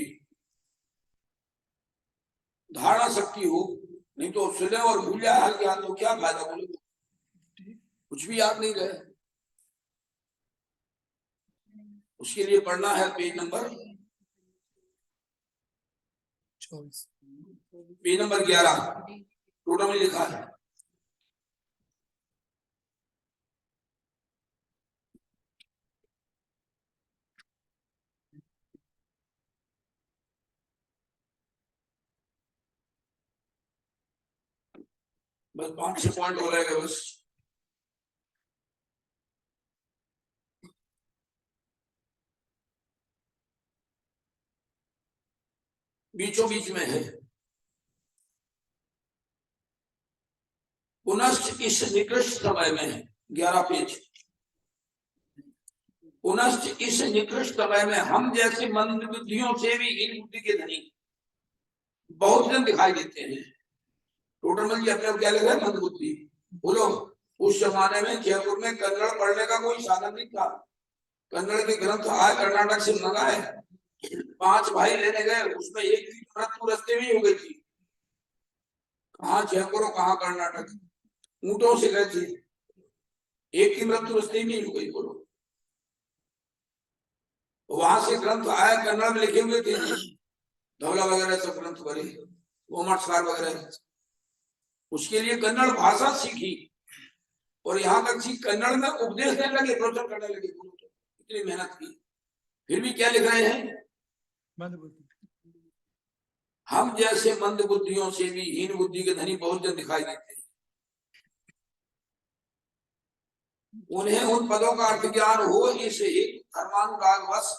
धारणा शक्ति हो, नहीं तो सुने और भूल जाए हाल ज्ञान तो क्या फायदा, बोलो कुछ भी याद नहीं रहे। उसके लिए पढ़ना है पेज नंबर 11 टोटल में लिखा है। बस 5-6 पॉइंट हो रहेगा बस। बीचों बीच में है। पुनश्च इस निकृष्ट समय में 11 पेज, पुनश्च इस निकृष्ट समय में हम जैसे मंद बुद्धियों से भी इन बुद्धि के धनी बहुत जन दिखाई देते हैं। टोटल में अपने क्या लगा है, मंद बुद्धि। बोलो उस जमाने में जयपुर में कन्नड़ पढ़ने का कोई साधन नहीं था। कन्नड़ के ग्रंथ आए कर्नाटक से मंगाए, 5 भाई लेने गए, उसमें एक की मृत्यु रास्ते में हो गई थी। कहाँ जयपुर और कहाँ कर्नाटक, ऊंटों से गए थे, एक की मृत्यु रास्ते में हो गई। बोलो वहां से ग्रंथ आया, कन्नड़ में लिखे हुए थे, धौला वगैरह सब ग्रंथ भरे, गोमटसार वगैरह। उसके लिए कन्नड़ भाषा सीखी और यहाँ तक सीख कन्नड़ में उपदेश देने लगे, प्रवचन करने लगे। इतनी मेहनत की, फिर भी क्या लिख रहे हैं, हम जैसे मंद बुद्धियों से भी हीन बुद्धि के धनी बहुत जन दिखाई देते हैं। उन्हें उन पदों का अर्थ ज्ञान हो, इस एक धर्मानुरागवश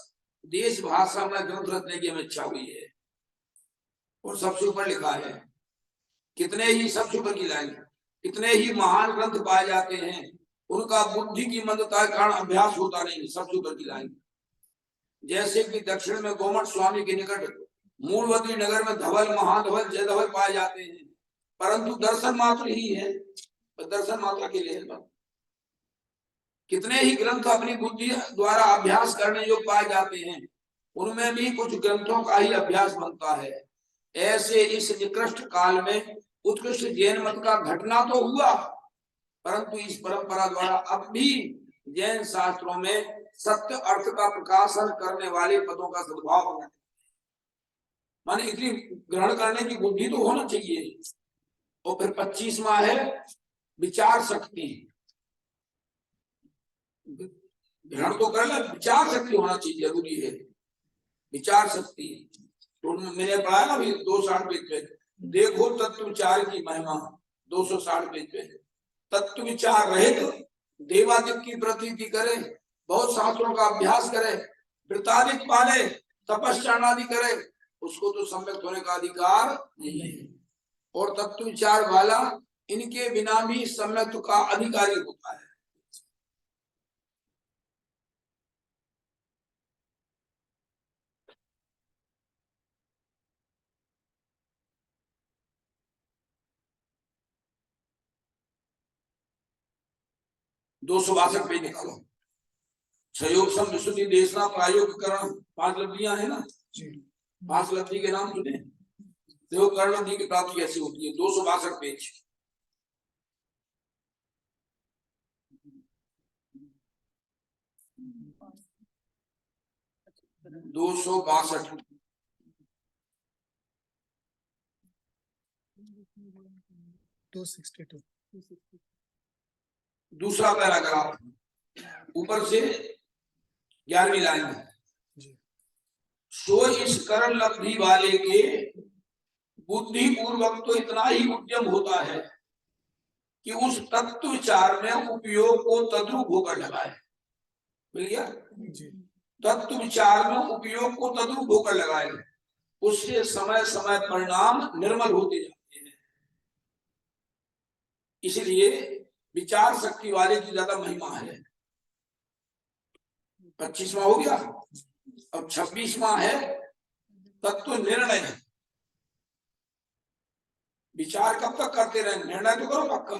देश भाषा में ग्रंथ रखने की हमें इच्छा हुई है। और सबसे ऊपर लिखा है, कितने ही सबसे ऊपर की लाइन, कितने ही महान ग्रंथ पाए जाते हैं, उनका बुद्धि की मंदता के कारण अभ्यास होता नहीं। सबसे ऊपर की लाइन, जैसे कि दक्षिण में गोमट स्वामी के निकट मूलवती नगर में धवल महाधवल जय धवल पाए जाते हैं, परंतु दर्शन मात्र ही है, दर्शन मात्र के लिए। कितने ही ग्रंथ अपनी बुद्धि द्वारा अभ्यास करने योग्य पाए जाते हैं, उनमें भी कुछ ग्रंथों का ही अभ्यास बनता है। ऐसे इस निकृष्ट काल में उत्कृष्ट जैन मत का घटना तो हुआ, परंतु इस परंपरा द्वारा अब भी जैन शास्त्रों में सत्य अर्थ का प्रकाशन करने वाले पदों का सद्भाव होना, माने इतनी ग्रहण करने की बुद्धि तो होना चाहिए। और फिर 25वां है विचार शक्ति। ग्रहण तो कर ले, विचार शक्ति होना चाहिए, जरूरी है विचार शक्ति। तो मैंने पढ़ा ना भी 260 पेज पे, देखो तत्व विचार की महिमा, 260 पेज पे। तत्व विचार रहित देवादित्य की प्रतीति करे, बहुत शास्त्रों का अभ्यास करे, वृतादिक पाले, तपस्यादि करे, उसको तो सम्यक होने का अधिकार नहीं है। और तत्व विचार वाला इनके बिना भी सम्यक का अधिकारी होता है। दो सौ 62 पेज निकालो। सहयोग सम विशुद्धि देशना प्रायोगिकरण, 5 लब्धियां है ना जी, 5 लब्धि के नाम सुने। देखो कर्ण लब्धि की प्राप्ति कैसी होती है, 262 पेज। 262 262 दूसरा पैराग्राफ ऊपर से 11वीं लाइन में। सो इस करण लब्धि वाले के बुद्धि पूर्वक तो इतना ही उद्यम होता है कि उस तत्व विचार में उपयोग को तद्रूप होकर लगाए। मिल गया? तत्व विचार में उपयोग को तद्रूप होकर लगाए, उससे समय समय परिणाम निर्मल होते जाते हैं। इसलिए विचार शक्ति वाले की ज्यादा महिमा है। 25वां हो गया। अब 26वां है तत्व निर्णय। विचार कब तक करते रहे, निर्णय तो करो पक्का।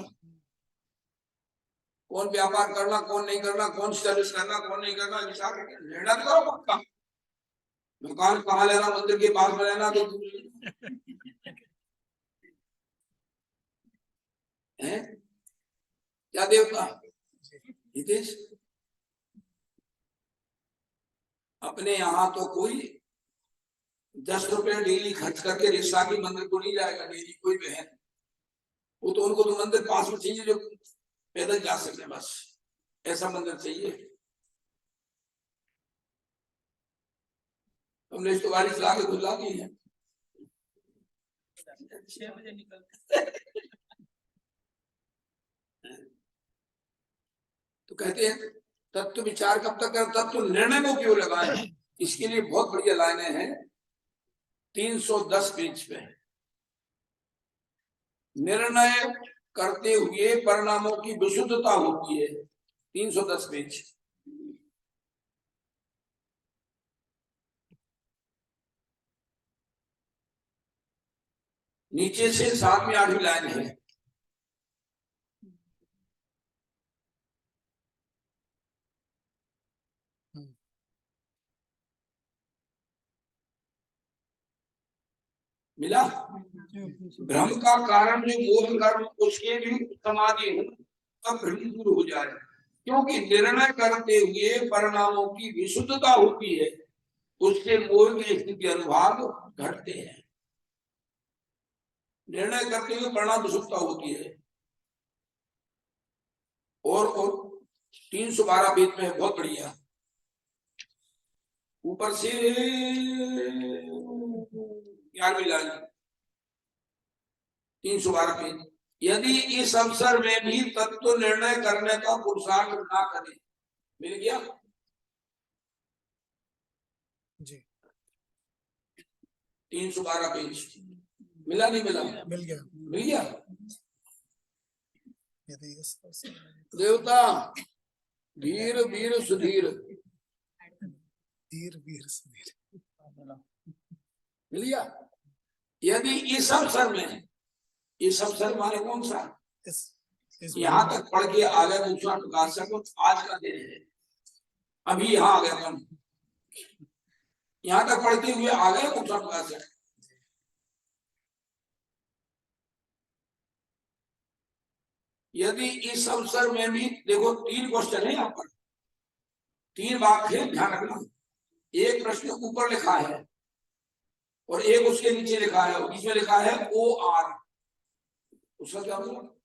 कौन व्यापार करना, कौन नहीं करना, कौन सर्विस करना, कौन नहीं करना, विचार करके निर्णय तो करो पक्का। दुकान कहाँ लेना, मंदिर के पास में लेना तो है क्या देवता हितेश? अपने यहाँ तो कोई 10 रुपए डेली खर्च करके रिक्शा की मंदिर को नहीं जाएगा डेली कोई बहन। वो तो उनको तो मंदिर पास में चाहिए जो पैदल जा सके, बस ऐसा मंदिर चाहिए। तुमने इसको गाड़ी चला के खुला दी है 6 बजे निकलते तो कहते हैं तत्व विचार कब तक कर, तत्व निर्णय को क्यों लगाए। इसके लिए बहुत बढ़िया लाइनें हैं 310 पेज पे। निर्णय करते हुए परिणामों की विशुद्धता होती है, 310 पेज। नीचे से 7वीं 8वीं लाइन है। मिला? भ्रम का कारण जो मोह कर्म, उसके भी समाधि तब भ्रम दूर हो जाए, क्योंकि निर्णय करते हुए परिणामों की विशुद्धता होती है, उससे मोह की स्थिति अनुभाव घटते हैं। निर्णय करते हुए परिणाम विशुद्धता होती है। और 312 पेज में बहुत बढ़िया ऊपर से 11वीं लाइन 312 पेज। यदि इस अवसर में भी तत्व निर्णय करने का पुरुषार्थ ना करें। मिल गया जी? 312 पेज मिला नहीं मिला? मिल गया, मिल गया। यदि इस देवता वीर वीर सुधीर, धीर वीर सुधीर, मिल गया। यदि इस अवसर में, इस अवसर माने कौन सा, यहाँ तक पढ़ के आ गए भूषण प्रकाशक, आज का दिन है, अभी यहाँ आ गए हम, यहाँ तक पढ़ते हुए आ गए भूषण प्रकाशक। यदि इस अवसर में भी, देखो 3 क्वेश्चन है यहाँ पर, 3 वाक्य ध्यान रखना। एक प्रश्न ऊपर लिखा है और एक उसके नीचे लिखा है, बीच में लिखा है OR। उसका क्या मतलब?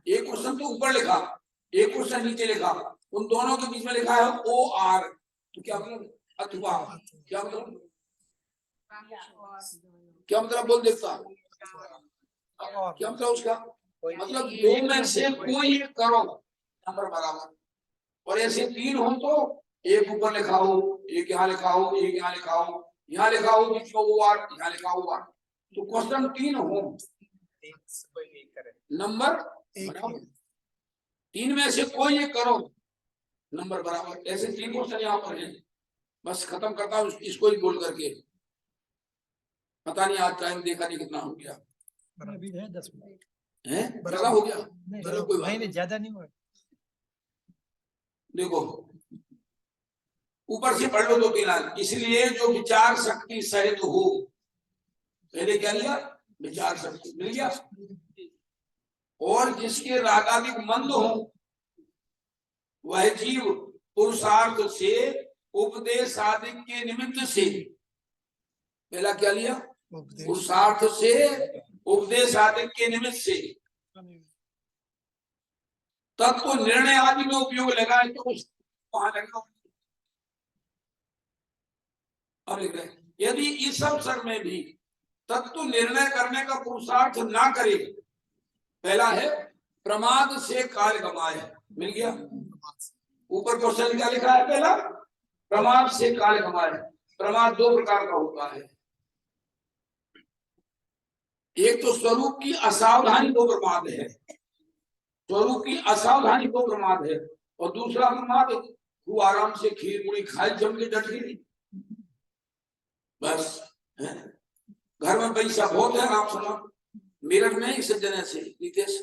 एक क्वेश्चन तो ऊपर लिखा एक क्वेश्चन नीचे लिखा, उन दोनों के बीच में लिखा है ओ आर, तो क्या मतलब अथवा, क्या मतलब, क्या मतलब बोल देता, क्या मतलब उसका मतलब दो में से कोई एक करो नंबर बराबर, और ऐसे तीन हो तो एक ऊपर लिखा हो, एक यहाँ लिखा हो, एक यहाँ लिखा हो, यहाँ लिखा हो बीच में वो आर, यहाँ लिखा हो आर, तो क्वेश्चन तीन हो नंबर बराबर, तीन में से कोई एक करो नंबर बराबर, ऐसे तीन क्वेश्चन यहाँ पर है। बस खत्म करता हूँ इसको ही बोल करके, पता नहीं आज टाइम देखा नहीं कितना हो गया, अभी है 10 मिनट है ज्यादा हो गया, चलो कोई बात नहीं, ज्यादा नहीं हुआ। देखो ऊपर से पढ़ लो दो तीन लाइन, इसलिए जो विचार शक्ति सहित हो, पहले क्या लिया, विचार शक्ति मिल गया, और जिसके रागादिक मंद हो वह जीव पुरुषार्थ से उपदेशादिक के निमित्त से, पहला क्या लिया, पुरुषार्थ से उपदेशादिक के निमित्त से तत्व निर्णय आदि में उपयोग लगाए तो वहां लगेगा। अब लिख रहे यदि इस अवसर में भी तत्व निर्णय करने का पुरुषार्थ ना करे, पहला है प्रमाद से कार्य गमाए, मिल गया, ऊपर क्वेश्चन क्या लिखा है, पहला प्रमाद से कार्य गमाए, प्रमाद दो प्रकार का होता है, एक तो स्वरूप की असावधानी को प्रमाद है, स्वरूप की असावधानी को प्रमाद है, और दूसरा प्रमाद वो आराम से खीर पूरी खाई जम के डट गई, बस है? घर में पैसा बहुत है, आप सुना मेरठ में एक सज्जन ऐसे नितेश,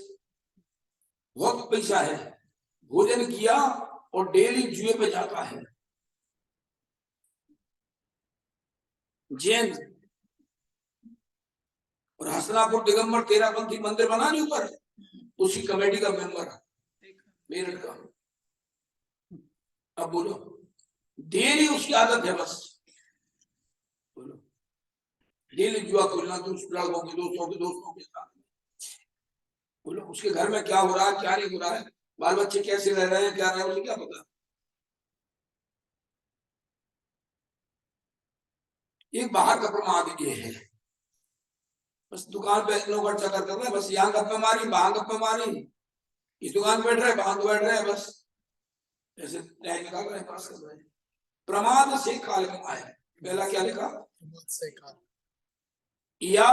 बहुत पैसा है, भोजन किया और डेली जुए पे जाता है, जैन, और हसनापुर दिगंबर तेरापंथी मंदिर बना नहीं ऊपर, उसी कमेटी का मेंबर मेरठ का। अब बोलो डेली उसकी आदत है, बस बोलो डेली जुआ खोलना, लड़कों के दोस्तों के साथ, बोलो उसके घर में क्या हो रहा है क्या नहीं हो रहा है, बाल बच्चे कैसे रह रहे हैं क्या रह रहे हैं उसे क्या पता। एक बाहर का प्रमाद ये है, बस दुकान पे लोग खर्चा कर रहे हैं, बस यहाँ गप्पा मारी वहां गप्पा मारी, इस दुकान बैठ रहे वहां बैठ रहे, बस ऐसे टाइम निकाल रहे, पास कर रहे। प्रमाद से काल कमाए, पहला क्या लिखा, या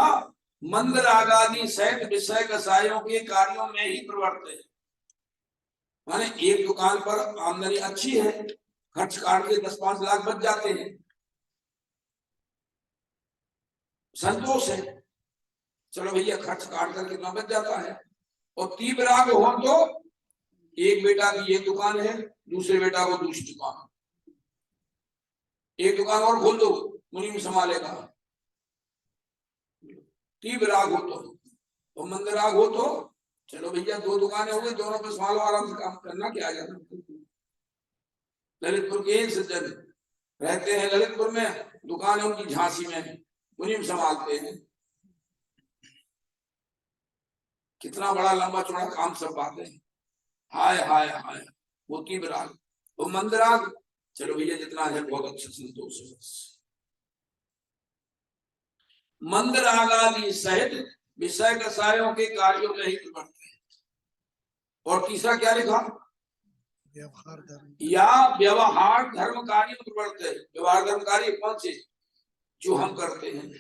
मंद रागादि सहित विषय कसायों के कार्यों में ही प्रवृत्त है, माने एक दुकान पर आमदनी अच्छी है, खर्च काट के 10-5 लाख बच जाते हैं, संतोष है, चलो भैया खर्च काट कर कितना बच जाता है, और तीव्र राग हो तो एक बेटा की एक दुकान है, दूसरे बेटा को दूसरी दुकान, एक दुकान और खोल दो मुनि में संभालेगा, तीव्र राग हो तो, और मंद राग हो तो चलो भैया 2 दुकानें हो गई, दोनों पे संभालो आराम से काम करना, क्या आ जाता। ललितपुर के एक सज्जन रहते हैं ललितपुर में, दुकान है उनकी झांसी में, मुनि संभालते हैं, कितना बड़ा लंबा चौड़ा काम सब बातें, हाय हाय हाय, वो तीव्र राग, वो मंद राग, चलो भैया जितना है बहुत अच्छा संतोष है, मंद रागादि सहित विषय कसायों के कार्यों में ही प्रवृत्त है। और तीसरा क्या लिखा, व्यवहार धर्म, या व्यवहार धर्म कार्य प्रवृत्त है, व्यवहार धर्म कार्य कौन से, जो हम करते हैं,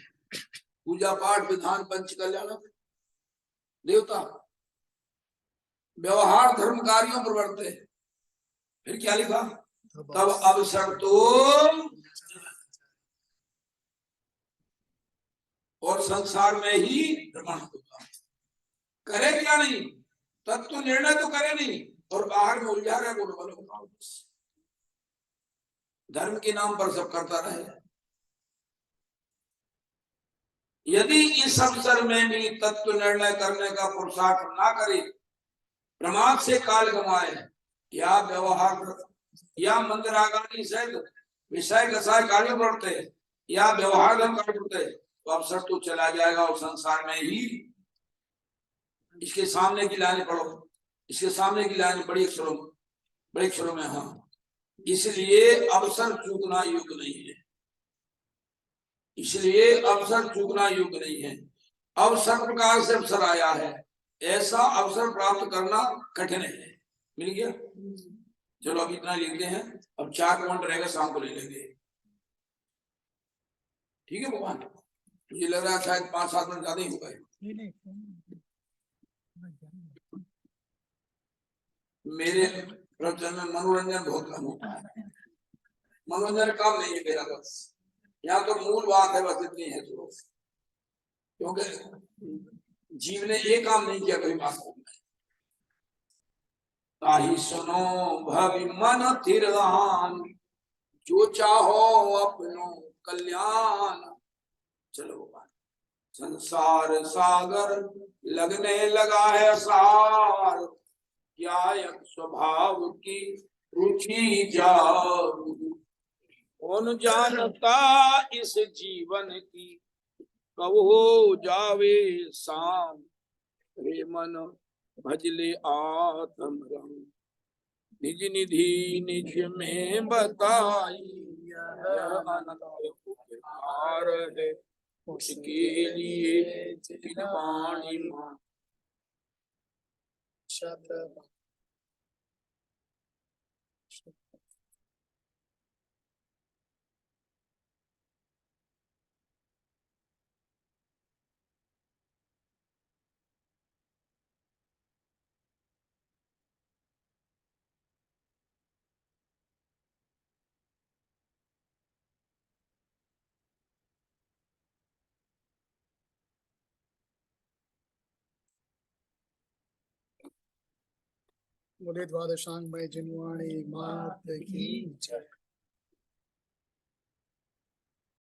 पूजा पाठ विधान पंच कल्याण देवता, व्यवहार धर्म कार्यों प्रवृत्त है। फिर क्या लिखा, तब अवसर तो और संसार में ही भ्रमण होता, करे क्या नहीं, तत्व निर्णय तो करे नहीं, और बाहर में उलझा रहे, बोलो बोलो धर्म के नाम पर सब करता रहे। यदि इस अवसर में भी तत्व निर्णय करने का पुरुषार्थ ना करे, प्रमाद से काल गमाए, या व्यवहार या मंद रागादि सहित विषय कसाय कार्य बढ़ते, या व्यवहार धर्म कार्य बढ़ते, तो अवसर तो चला जाएगा और संसार में ही। इसके सामने की लाने पढ़ो, इसके सामने की लाइन बड़े अक्षरों में, हाँ, इसलिए अवसर चूकना योग्य नहीं है, इसलिए अवसर चूकना योग्य नहीं है। अवसर प्रकार से अवसर आया है, ऐसा अवसर प्राप्त करना कठिन है। मिल गया? चलो अब इतना लिखते हैं, अब 4 पॉइंट रहेगा, शाम को ले लेंगे। ठीक है भगवान, मुझे लग रहा है शायद 5-7 मिनट ज्यादा ही हो गए। मेरे प्रवचन में मनोरंजन बहुत कम होता है, मनोरंजन काम नहीं है मेरा, बस यहाँ तो मूल बात है, बस इतनी है। तो क्योंकि जीव ने ये काम नहीं किया कभी वास्तव में। ताहि सुनो भवि मन थिरहान, जो चाहो अपनो कल्याण। चलो भगवान, संसार सागर लगने लगा है सार, क्या एक स्वभाव की रुचि जाऊ, कौन जानता इस जीवन की कब हो जावे शाम, रे मन भजले आत्म रंग, निज निधि निज में बताई, यह अनंत उपकार है उसके लिए वाणी मां। बोले द्वादशांग में जिनवाणी मात की जय।